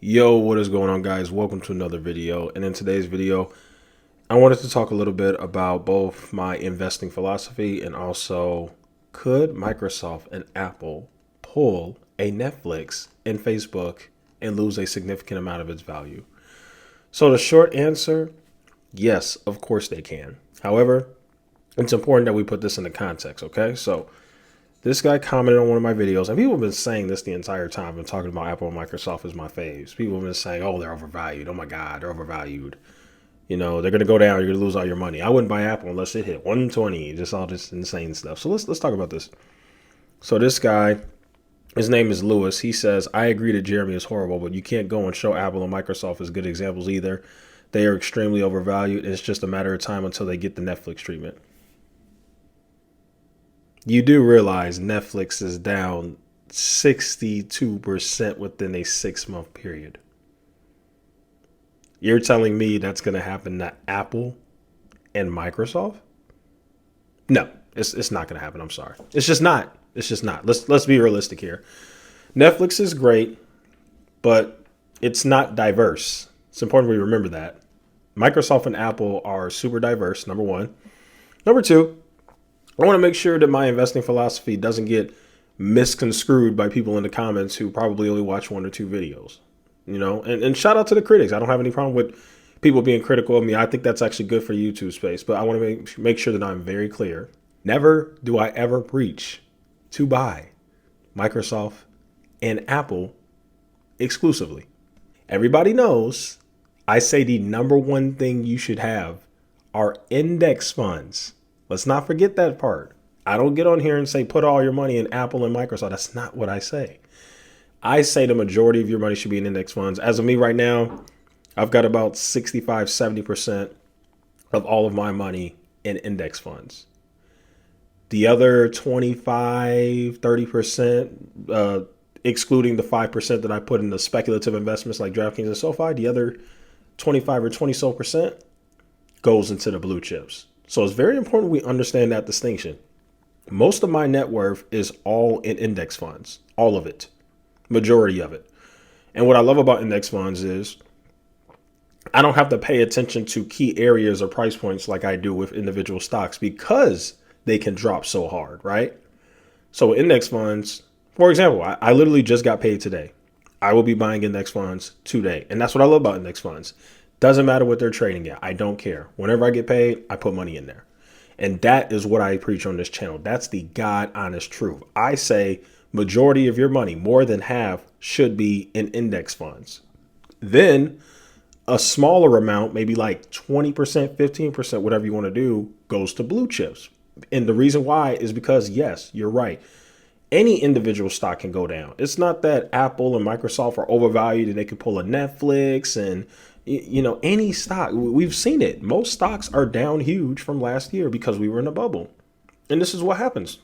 Yo, what is going on, guys? Welcome to another video. And in today's video, I wanted to talk a little bit about both my investing philosophy and also could Microsoft and Apple pull a Netflix and Facebook and lose a significant amount of its value? So the short answer, yes, of course they can. However, it's important that we put this into context, okay? So this guy commented on one of my videos, and people have been saying this the entire time. I've been talking about Apple and Microsoft as my faves. People have been saying, oh, they're overvalued. Oh my God, they're overvalued. You know, they're going to go down. You're going to lose all your money. I wouldn't buy Apple unless it hit 120, just all this insane stuff. So let's talk about this. So this guy, his name is Lewis. He says, I agree that Jeremy is horrible, but you can't go and show Apple and Microsoft as good examples either. They are extremely overvalued. It's just a matter of time until they get the Netflix treatment. You do realize Netflix is down 62% within a 6-month period. You're telling me that's going to happen to Apple and Microsoft? No, it's not going to happen. I'm sorry. It's just not. It's just not. Let's be realistic here. Netflix is great, but it's not diverse. It's important we remember that. Microsoft and Apple are super diverse, number one. Number two, I want to make sure that my investing philosophy doesn't get misconstrued by people in the comments who probably only watch one or two videos, you know, and shout out to the critics. I don't have any problem with people being critical of me. I think that's actually good for YouTube space, but I want to make sure that I'm very clear. Never do I ever preach to buy Microsoft and Apple exclusively. Everybody knows I say the number one thing you should have are index funds. Let's not forget that part. I don't get on here and say put all your money in Apple and Microsoft. That's not what I say. I say the majority of your money should be in index funds. As of me right now, I've got about 65, 70% of all of my money in index funds. The other 25, 30%, excluding the 5% that I put in the speculative investments like DraftKings and SoFi, the other 25 or 20 so percent goes into the blue chips. So it's very important we understand that distinction. Most of my net worth is all in index funds, all of it, majority of it. And what I love about index funds is I don't have to pay attention to key areas or price points like I do with individual stocks because they can drop so hard, right? So index funds, for example, I literally just got paid today. I will be buying index funds today. And that's what I love about index funds. Doesn't matter what they're trading at. I don't care. Whenever I get paid, I put money in there. And that is what I preach on this channel. That's the God honest truth. I say majority of your money, more than half, should be in index funds. Then a smaller amount, maybe like 20%, 15%, whatever you want to do, goes to blue chips. And the reason why is because, yes, you're right. Any individual stock can go down. It's not that Apple and Microsoft are overvalued and they can pull a Netflix and, you know, any stock. We've seen it. Most stocks are down huge from last year because we were in a bubble. And this is what happens.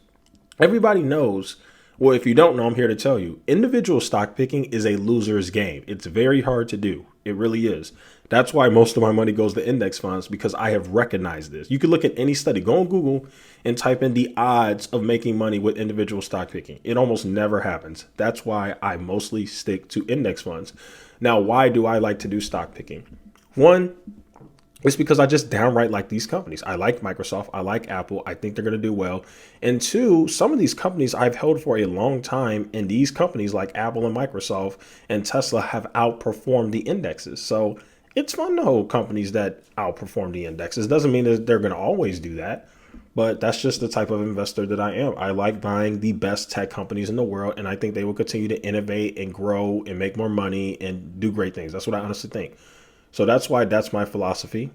Everybody knows. Well, if you don't know, I'm here to tell you. Individual stock picking is a loser's game. It's very hard to do. It really is. That's why most of my money goes to index funds, because I have recognized this. You can look at any study. Go on Google and type in the odds of making money with individual stock picking. It almost never happens. That's why I mostly stick to index funds. Now, why do I like to do stock picking? One, it's because I just downright like these companies. I like Microsoft. I like Apple. I think they're going to do well. And two, some of these companies I've held for a long time, and these companies like Apple and Microsoft and Tesla have outperformed the indexes. So it's fun to hold companies that outperform the indexes. Doesn't mean that they're going to always do that, but that's just the type of investor that I am. I like buying the best tech companies in the world, and I think they will continue to innovate and grow and make more money and do great things. That's what I honestly think. So that's why that's my philosophy.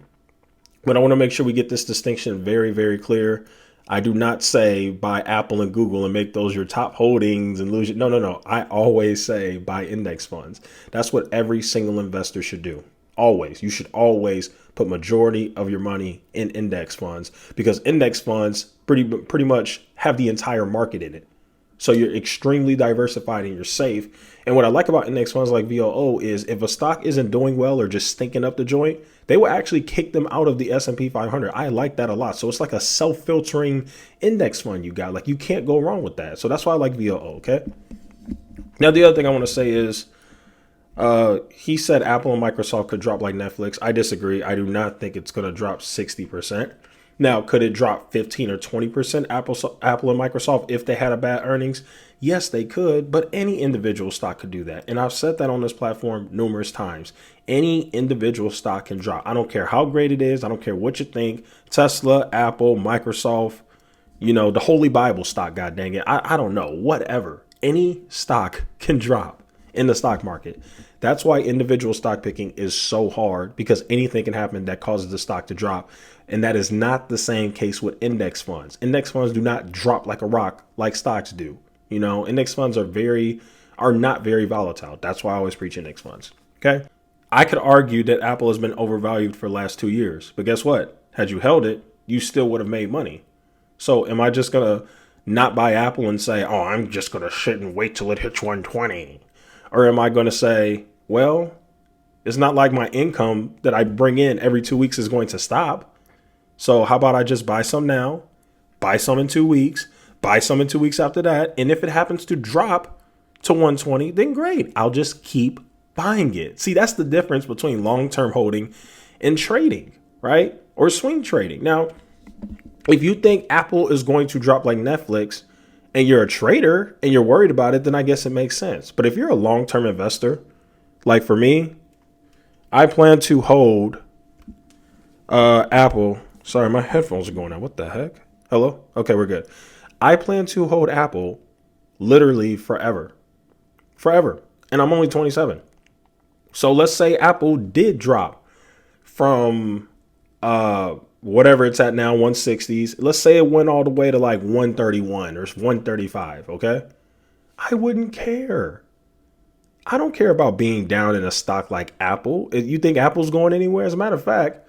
But I want to make sure we get this distinction very, very clear. I do not say buy Apple and Google and make those your top holdings and lose it. No. I always say buy index funds. That's what every single investor should do. Always. You should always put majority of your money in index funds, because index funds pretty much have the entire market in it. So you're extremely diversified and you're safe. And what I like about index funds like VOO is if a stock isn't doing well or just stinking up the joint, they will actually kick them out of the S&P 500. I like that a lot. So it's like a self-filtering index fund you got. Like, you can't go wrong with that. So that's why I like VOO. Okay. Now, the other thing I want to say is He said Apple and Microsoft could drop like Netflix. I disagree. I do not think it's going to drop 60%. Now, could it drop 15 or 20% Apple and Microsoft if they had a bad earnings? Yes, they could, but any individual stock could do that. And I've said that on this platform numerous times. Any individual stock can drop. I don't care how great it is. I don't care what you think. Tesla, Apple, Microsoft, the Holy Bible stock, god dang it. I don't know, whatever. Any stock can drop in the stock market. That's why individual stock picking is so hard, because anything can happen that causes the stock to drop. And that is not the same case with index funds. Index funds do not drop like a rock like stocks do. Index funds are not very volatile. That's why I always preach index funds. Okay. I could argue that Apple has been overvalued for the last 2 years, but guess what? Had you held it, you still would have made money. So am I just going to not buy Apple and say, oh, I'm just going to sit and wait till it hits 120? Or am I going to say, well, it's not like my income that I bring in every 2 weeks is going to stop. So how about I just buy some now, buy some in 2 weeks, buy some in 2 weeks after that. And if it happens to drop to 120, then great. I'll just keep buying it. See, that's the difference between long-term holding and trading, right? Or swing trading. Now, if you think Apple is going to drop like Netflix and you're a trader and you're worried about it, then I guess it makes sense. But if you're a long-term investor, like for me, I plan to hold Apple. Sorry, my headphones are going out. What the heck? Hello? Okay, we're good. I plan to hold Apple literally forever. Forever. And I'm only 27. So let's say Apple did drop from whatever it's at now, 160s. Let's say it went all the way to like 131 or 135. Okay. I wouldn't care. I don't care about being down in a stock like Apple. You think Apple's going anywhere? As a matter of fact,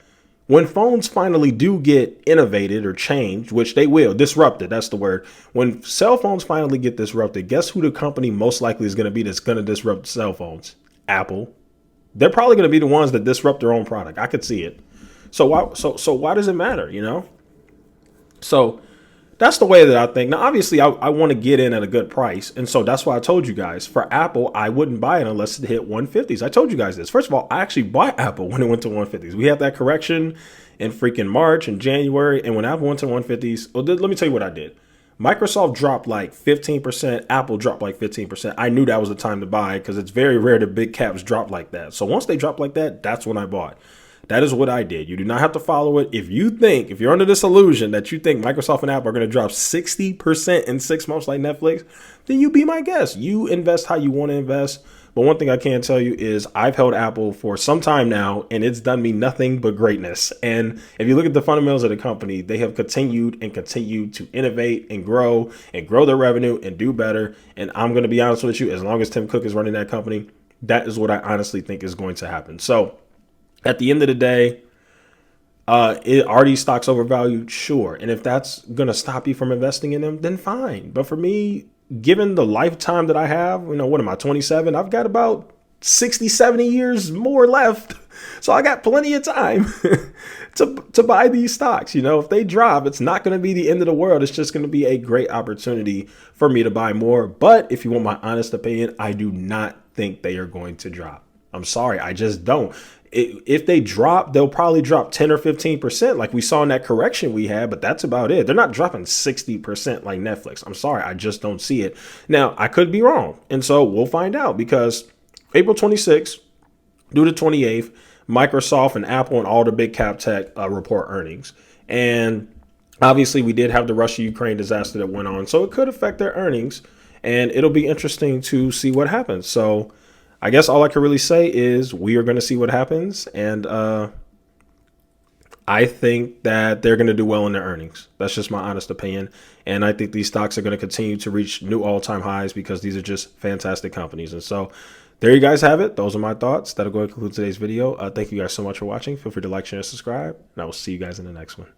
when phones finally do get innovated or changed, which they will, disrupted, that's the word. When cell phones finally get disrupted, guess who the company most likely is going to be that's going to disrupt cell phones? Apple. They're probably going to be the ones that disrupt their own product. I could see it. So why does it matter, So that's the way that I think. Now, obviously, I want to get in at a good price. And so that's why I told you guys, for Apple, I wouldn't buy it unless it hit 150s. I told you guys this. First of all, I actually bought Apple when it went to 150s. We had that correction in freaking March and January. And when Apple went to 150s, well, let me tell you what I did. Microsoft dropped like 15%. Apple dropped like 15%. I knew that was the time to buy because it's very rare that big caps drop like that. So once they drop like that, that's when I bought. That is what I did. You do not have to follow it. If you're under this illusion that you think Microsoft and Apple are going to drop 60% in 6 months like Netflix, then you be my guest. You invest how you want to invest. But one thing I can tell you is I've held Apple for some time now, and it's done me nothing but greatness. And if you look at the fundamentals of the company, they have continued to innovate and grow their revenue and do better. And I'm going to be honest with you, as long as Tim Cook is running that company, that is what I honestly think is going to happen. So at the end of the day, are these stocks overvalued? Sure. And if that's going to stop you from investing in them, then fine. But for me, given the lifetime that I have, what am I, 27? I've got about 60, 70 years more left. So I got plenty of time to buy these stocks. If they drop, it's not going to be the end of the world. It's just going to be a great opportunity for me to buy more. But if you want my honest opinion, I do not think they are going to drop. I'm sorry. I just don't. If they drop, they'll probably drop 10 or 15% like we saw in that correction we had, but that's about it. They're not dropping 60% like Netflix. I'm sorry. I just don't see it. Now, I could be wrong. And so we'll find out, because April 26th due to 28th, Microsoft and Apple and all the big cap tech report earnings. And obviously we did have the Russia-Ukraine disaster that went on, so it could affect their earnings, and it'll be interesting to see what happens. So I guess all I can really say is we are going to see what happens. And I think that they're going to do well in their earnings. That's just my honest opinion. And I think these stocks are going to continue to reach new all-time highs because these are just fantastic companies. And so there you guys have it. Those are my thoughts. That'll go to conclude today's video. Thank you guys so much for watching. Feel free to like, share, and subscribe. And I will see you guys in the next one.